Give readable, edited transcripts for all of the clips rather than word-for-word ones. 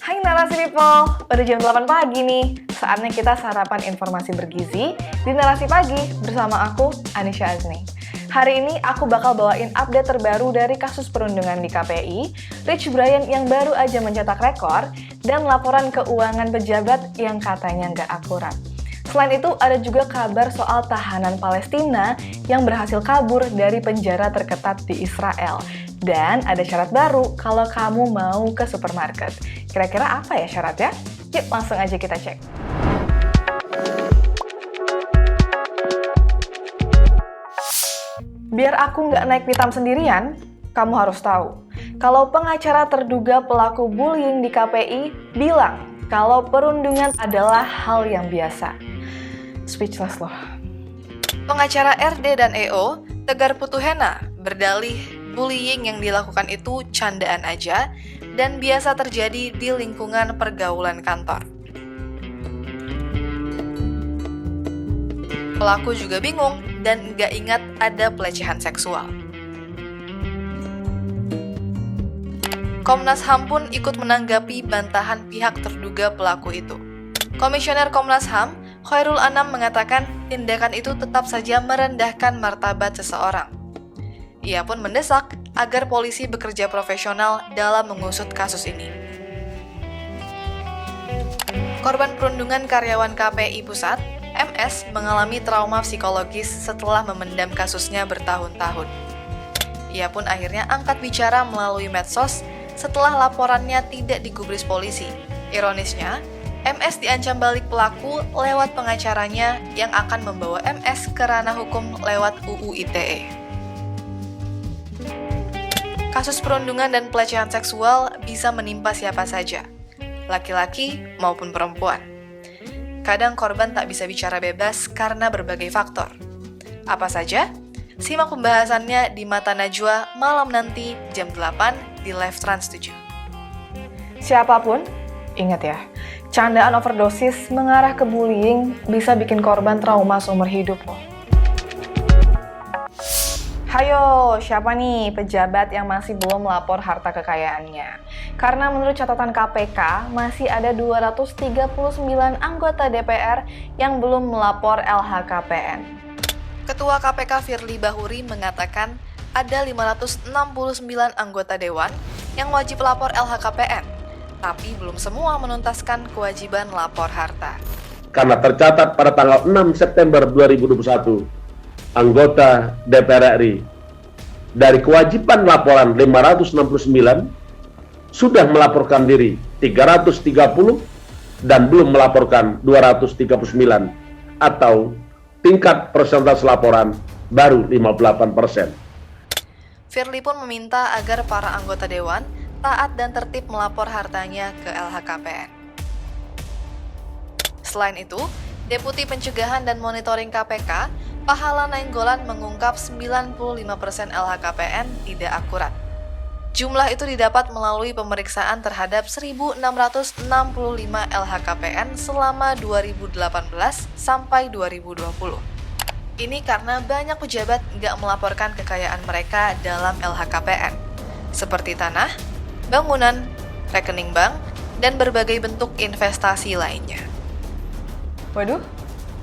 Hai Narasi People, udah jam 8 pagi nih. Saatnya kita sarapan informasi bergizi di Narasi Pagi bersama aku, Anisha Azni. Hari ini aku bakal bawain update terbaru dari kasus perundungan di KPI, Rich Brian yang baru aja mencetak rekor, dan laporan keuangan pejabat yang katanya nggak akurat. Selain itu, ada juga kabar soal tahanan Palestina yang berhasil kabur dari penjara terketat di Israel. Dan ada syarat baru kalau kamu mau ke supermarket. Kira-kira apa ya syaratnya? Yuk langsung aja kita cek. Biar aku nggak naik pitam sendirian, kamu harus tahu. Kalau pengacara terduga pelaku bullying di KPI bilang kalau perundungan adalah hal yang biasa. Speechless loh. Pengacara RD dan EO, Tegar Putuhena, berdalih bullying yang dilakukan itu candaan aja dan biasa terjadi di lingkungan pergaulan kantor. Pelaku juga bingung dan nggak ingat ada pelecehan seksual. Komnas HAM pun ikut menanggapi bantahan pihak terduga pelaku itu. Komisioner Komnas HAM, Khairul Anam mengatakan tindakan itu tetap saja merendahkan martabat seseorang. Ia pun mendesak agar polisi bekerja profesional dalam mengusut kasus ini. Korban perundungan karyawan KPI Pusat, MS, mengalami trauma psikologis setelah memendam kasusnya bertahun-tahun. Ia pun akhirnya angkat bicara melalui medsos setelah laporannya tidak digubris polisi. Ironisnya, MS diancam balik pelaku lewat pengacaranya yang akan membawa MS ke ranah hukum lewat UU ITE. Kasus perundungan dan pelecehan seksual bisa menimpa siapa saja, laki-laki maupun perempuan. Kadang korban tak bisa bicara bebas karena berbagai faktor. Apa saja? Simak pembahasannya di Mata Najwa malam nanti jam 8 di Live Trans 7. Siapapun, ingat ya, candaan overdosis mengarah ke bullying bisa bikin korban trauma seumur hidup loh. Hayo, siapa nih pejabat yang masih belum melapor harta kekayaannya? Karena menurut catatan KPK, masih ada 239 anggota DPR yang belum melapor LHKPN. Ketua KPK Firly Bahuri mengatakan ada 569 anggota Dewan yang wajib lapor LHKPN, tapi belum semua menuntaskan kewajiban lapor harta. Karena tercatat pada tanggal 6 September 2021, anggota DPR RI dari kewajiban laporan 569 sudah melaporkan diri 330 dan belum melaporkan 239 atau tingkat persentase laporan baru 58%. Firly pun meminta agar para anggota Dewan taat dan tertib melapor hartanya ke LHKPN. Selain itu, Deputi Pencegahan dan Monitoring KPK, Pahala Nainggolan mengungkap 95% LHKPN tidak akurat. Jumlah itu didapat melalui pemeriksaan terhadap 1.665 LHKPN selama 2018 sampai 2020. Ini karena banyak pejabat nggak melaporkan kekayaan mereka dalam LHKPN, seperti tanah, bangunan, rekening bank, dan berbagai bentuk investasi lainnya. Waduh,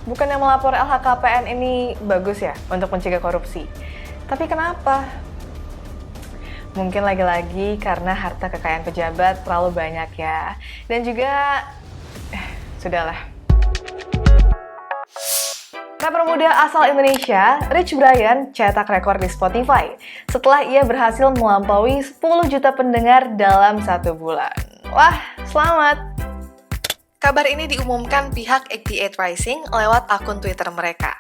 bukannya melapor LHKPN ini bagus ya untuk mencegah korupsi? Tapi kenapa? Mungkin lagi-lagi karena harta kekayaan pejabat terlalu banyak ya. Dan juga, sudahlah. Rapper muda asal Indonesia, Rich Brian, cetak rekor di Spotify setelah ia berhasil melampaui 10 juta pendengar dalam 1 bulan. Wah, selamat! Kabar ini diumumkan pihak 88 Rising lewat akun Twitter mereka.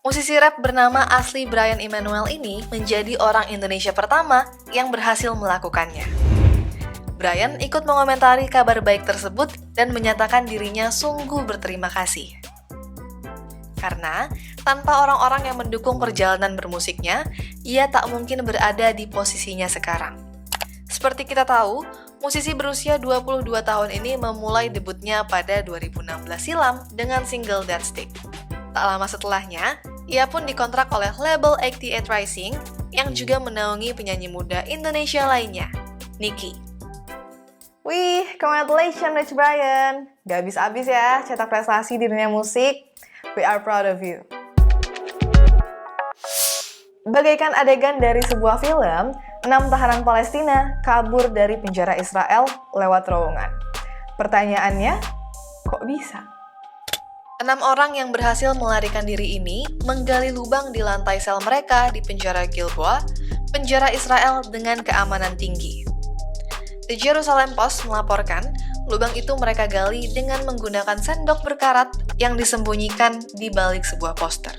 Musisi rap bernama asli Brian Emmanuel ini menjadi orang Indonesia pertama yang berhasil melakukannya. Brian ikut mengomentari kabar baik tersebut dan menyatakan dirinya sungguh berterima kasih. Karena tanpa orang-orang yang mendukung perjalanan bermusiknya, ia tak mungkin berada di posisinya sekarang. Seperti kita tahu, musisi berusia 22 tahun ini memulai debutnya pada 2016 silam dengan single That Stick. Tak lama setelahnya, ia pun dikontrak oleh label 88 Rising yang juga menaungi penyanyi muda Indonesia lainnya, Niki. Wih, congratulations Rich Brian. Gak habis-habis ya cetak prestasi di dunia musik. We are proud of you. Bagaikan adegan dari sebuah film, 6 tahanan Palestina kabur dari penjara Israel lewat terowongan. Pertanyaannya, kok bisa? 6 orang yang berhasil melarikan diri ini menggali lubang di lantai sel mereka di penjara Gilboa, penjara Israel dengan keamanan tinggi. The Jerusalem Post melaporkan, lubang itu mereka gali dengan menggunakan sendok berkarat yang disembunyikan di balik sebuah poster.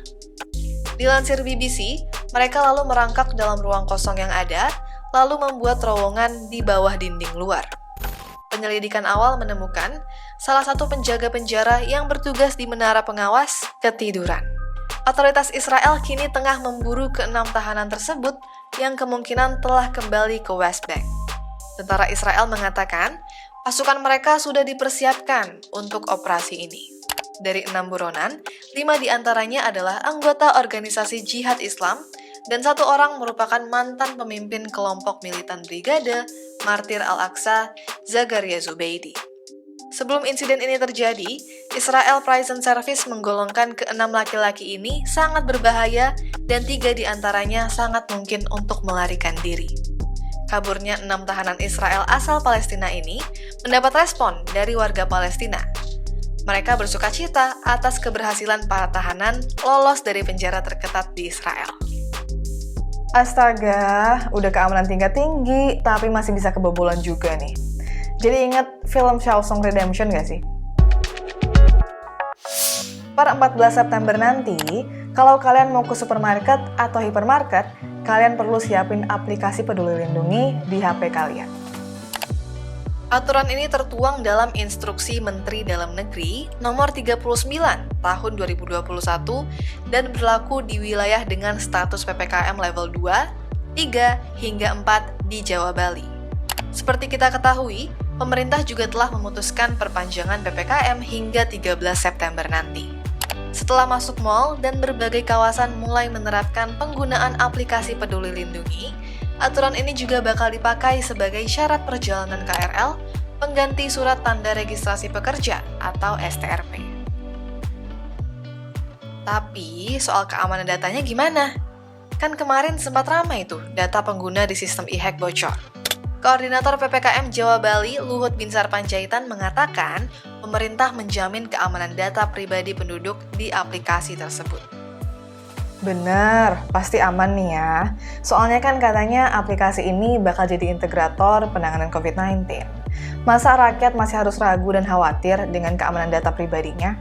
Dilansir BBC, mereka lalu merangkak dalam ruang kosong yang ada, lalu membuat terowongan di bawah dinding luar. Penyelidikan awal menemukan salah satu penjaga penjara yang bertugas di menara pengawas ketiduran. Otoritas Israel kini tengah memburu ke-6 tahanan tersebut yang kemungkinan telah kembali ke West Bank. Tentara Israel mengatakan, pasukan mereka sudah dipersiapkan untuk operasi ini. Dari 6 buronan, 5 diantaranya adalah anggota organisasi jihad Islam, dan 1 orang merupakan mantan pemimpin kelompok militan brigade Martir Al-Aqsa, Zakaria Zubeidi. Sebelum insiden ini terjadi, Israel Prison Service menggolongkan ke-6 laki-laki ini sangat berbahaya dan 3 diantaranya sangat mungkin untuk melarikan diri. Kaburnya 6 tahanan Israel asal Palestina ini mendapat respon dari warga Palestina. Mereka bersukacita atas keberhasilan para tahanan lolos dari penjara terketat di Israel. Astaga, udah keamanan tingkat tinggi, tapi masih bisa kebobolan juga nih. Jadi inget film Shawshank Redemption gak sih? Per 14 September nanti, kalau kalian mau ke supermarket atau hipermarket, kalian perlu siapin aplikasi Peduli Lindungi di HP kalian. Aturan ini tertuang dalam Instruksi Menteri Dalam Negeri Nomor 39 Tahun 2021 dan berlaku di wilayah dengan status PPKM level 2, 3, hingga 4 di Jawa Bali. Seperti kita ketahui, pemerintah juga telah memutuskan perpanjangan PPKM hingga 13 September nanti. Setelah masuk mal dan berbagai kawasan mulai menerapkan penggunaan aplikasi Peduli Lindungi, aturan ini juga bakal dipakai sebagai syarat perjalanan KRL, pengganti surat tanda registrasi pekerja atau STRP. Tapi, soal keamanan datanya gimana? Kan kemarin sempat ramai tuh data pengguna di sistem e-hack bocor. Koordinator PPKM Jawa Bali, Luhut Binsar Panjaitan mengatakan, pemerintah menjamin keamanan data pribadi penduduk di aplikasi tersebut. Bener, pasti aman nih ya. Soalnya kan katanya aplikasi ini bakal jadi integrator penanganan COVID-19. Masa rakyat masih harus ragu dan khawatir dengan keamanan data pribadinya?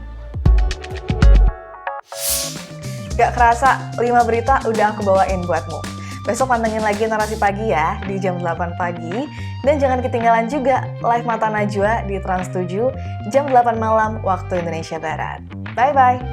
Gak kerasa, 5 berita udah aku bawain buatmu. Besok pantengin lagi Narasi Pagi ya, di jam 8 pagi. Dan jangan ketinggalan juga live Mata Najwa di Trans 7, jam 8 malam waktu Indonesia Barat. Bye-bye!